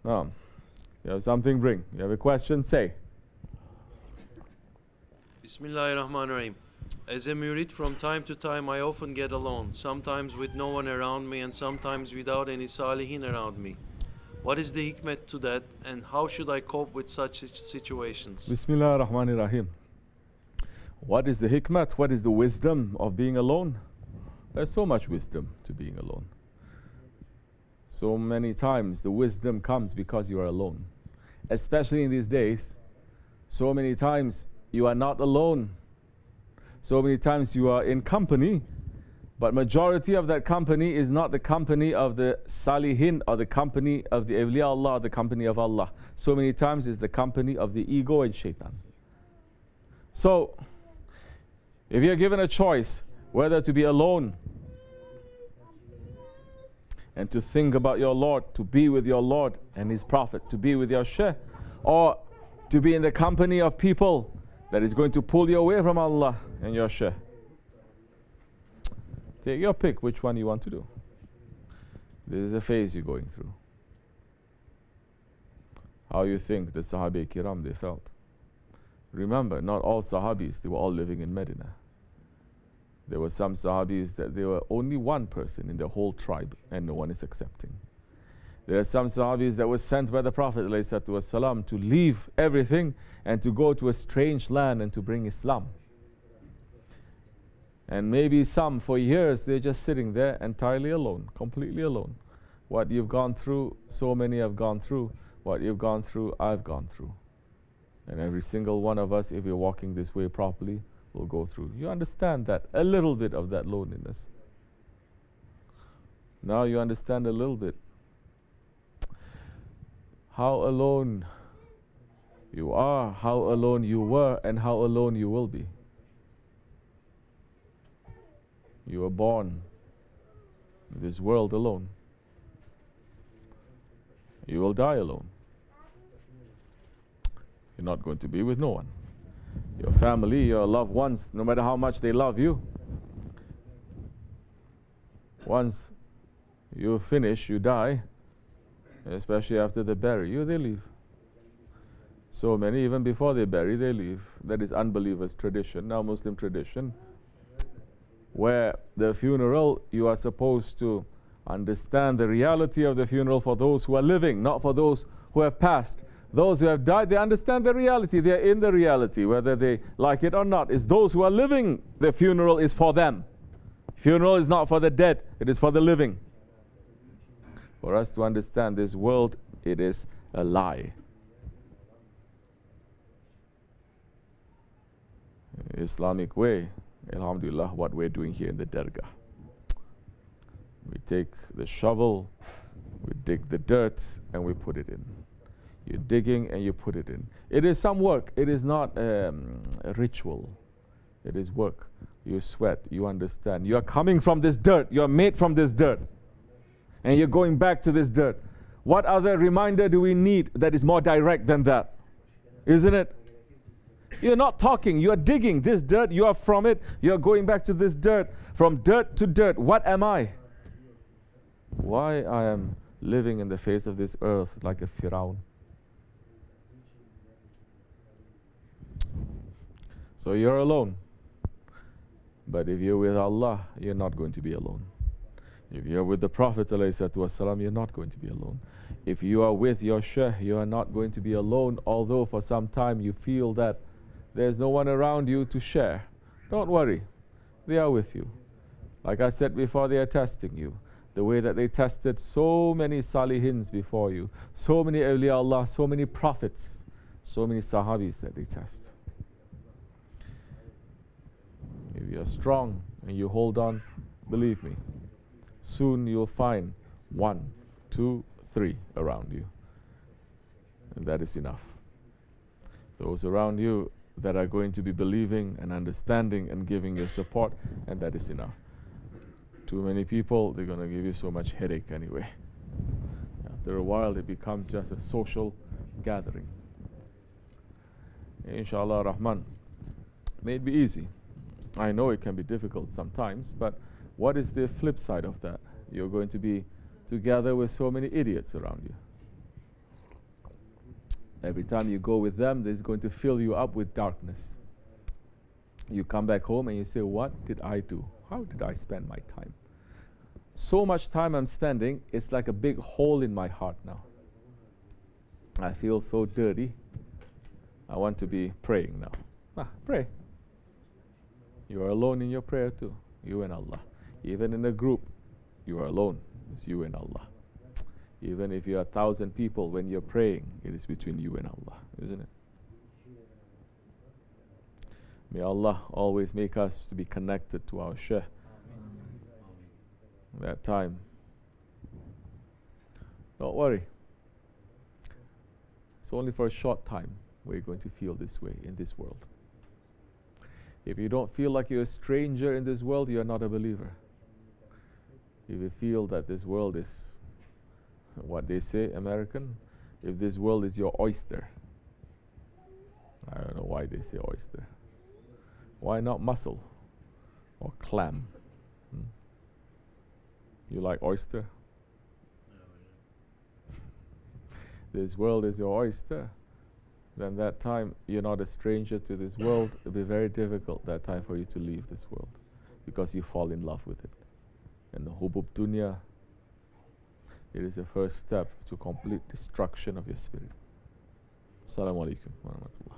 No. You have something, bring. You have a question, say. Bismillahirrahmanirrahim. As a mureed, from time to time I often get alone, sometimes with no one around me and sometimes without any Saliheen around me. What is the hikmah to that, and how should I cope with such situations? Bismillah ar-Rahman ar-Rahim. What is the hikmat? What is the wisdom of being alone? There's so much wisdom to being alone. So many times the wisdom comes because you are alone. Especially in these days, so many times you are not alone. So many times you are in company, but majority of that company is not the company of the Saliheen or the company of the awliya Allah, the company of Allah. So many times it's the company of the ego and shaitan. So, if you're given a choice whether to be alone and to think about your Lord, to be with your Lord and His Prophet, to be with your Shaykh, or to be in the company of people that is going to pull you away from Allah and your Shaykh, take your pick which one you want to do. This is a phase you're going through. How you think the Sahabe Kiram they felt. Remember, not all Sahabis, they were all living in Medina. There were some Sahabis that they were only one person in the whole tribe and no one is accepting. There are some Sahabis that were sent by the Prophet ﷺ to leave everything and to go to a strange land and to bring Islam. And maybe some for years they're just sitting there entirely alone, completely alone. What you've gone through, so many have gone through. What you've gone through, I've gone through. And every single one of us, if we're walking this way properly, will go through. You understand that, a little bit of that loneliness. Now you understand a little bit how alone you are, how alone you were, and how alone you will be. You were born in this world alone. You will die alone. You're not going to be with no one. Your family, your loved ones, no matter how much they love you, once you finish, you die, especially after they bury you, they leave. So many, even before they bury, they leave. That is unbelievers' tradition, now Muslim tradition, where the funeral, you are supposed to understand the reality of the funeral for those who are living, not for those who have passed. Those who have died, they understand the reality. They are in the reality, whether they like it or not. It's those who are living, the funeral is for them. Funeral is not for the dead, it is for the living. For us to understand this world, it is a lie. Islamic way, alhamdulillah, what we're doing here in the Dergah. We take the shovel, we dig the dirt, and we put it in. You're digging and you put it in. It is some work. It is not a ritual. It is work. You sweat. You understand. You are coming from this dirt. You are made from this dirt. And you're going back to this dirt. What other reminder do we need that is more direct than that? Isn't it? You're not talking. You are digging this dirt. You are from it. You are going back to this dirt. From dirt to dirt. What am I? Why I am living in the face of this earth like a Firaun. So you're alone. But if you're with Allah, you're not going to be alone. If you're with the Prophet ﷺ, you're not going to be alone. If you are with your Shaykh, you are not going to be alone, although for some time you feel that there's no one around you to share. Don't worry. They are with you. Like I said before, they are testing you. The way that they tested so many Saliheens before you, so many awliya Allah, so many prophets, so many Sahabis that they test. If you are strong and you hold on, believe me, soon you'll find 1, 2, 3 around you. And that is enough. Those around you that are going to be believing and understanding and giving you support, and that is enough. Too many people, they're going to give you so much headache anyway. After a while, it becomes just a social gathering. Inshallah Rahman, may it be easy. I know it can be difficult sometimes, but what is the flip side of that? You're going to be together with so many idiots around you. Every time you go with them, they're going to fill you up with darkness. You come back home and you say, what did I do? How did I spend my time? So much time I'm spending, it's like a big hole in my heart now. I feel so dirty. I want to be praying now. Pray. You are alone in your prayer too, you and Allah. Even in a group, you are alone. It's you and Allah. Even if you are 1,000 people, when you're praying, it is between you and Allah, isn't it? May Allah always make us to be connected to our Shaykh. That time. Don't worry. It's only for a short time we're going to feel this way in this world. If you don't feel like you're a stranger in this world, you're not a believer. If you feel that this world is what they say, American, if this world is your oyster. I don't know why they say oyster. Why not mussel or clam? You like oyster? This world is your oyster. Then that time you're not a stranger to this world. It'll be very difficult that time for you to leave this world because you fall in love with it. And the hubub dunya, it is the first step to complete destruction of your spirit. Assalamu alaikum wa rahmatullah.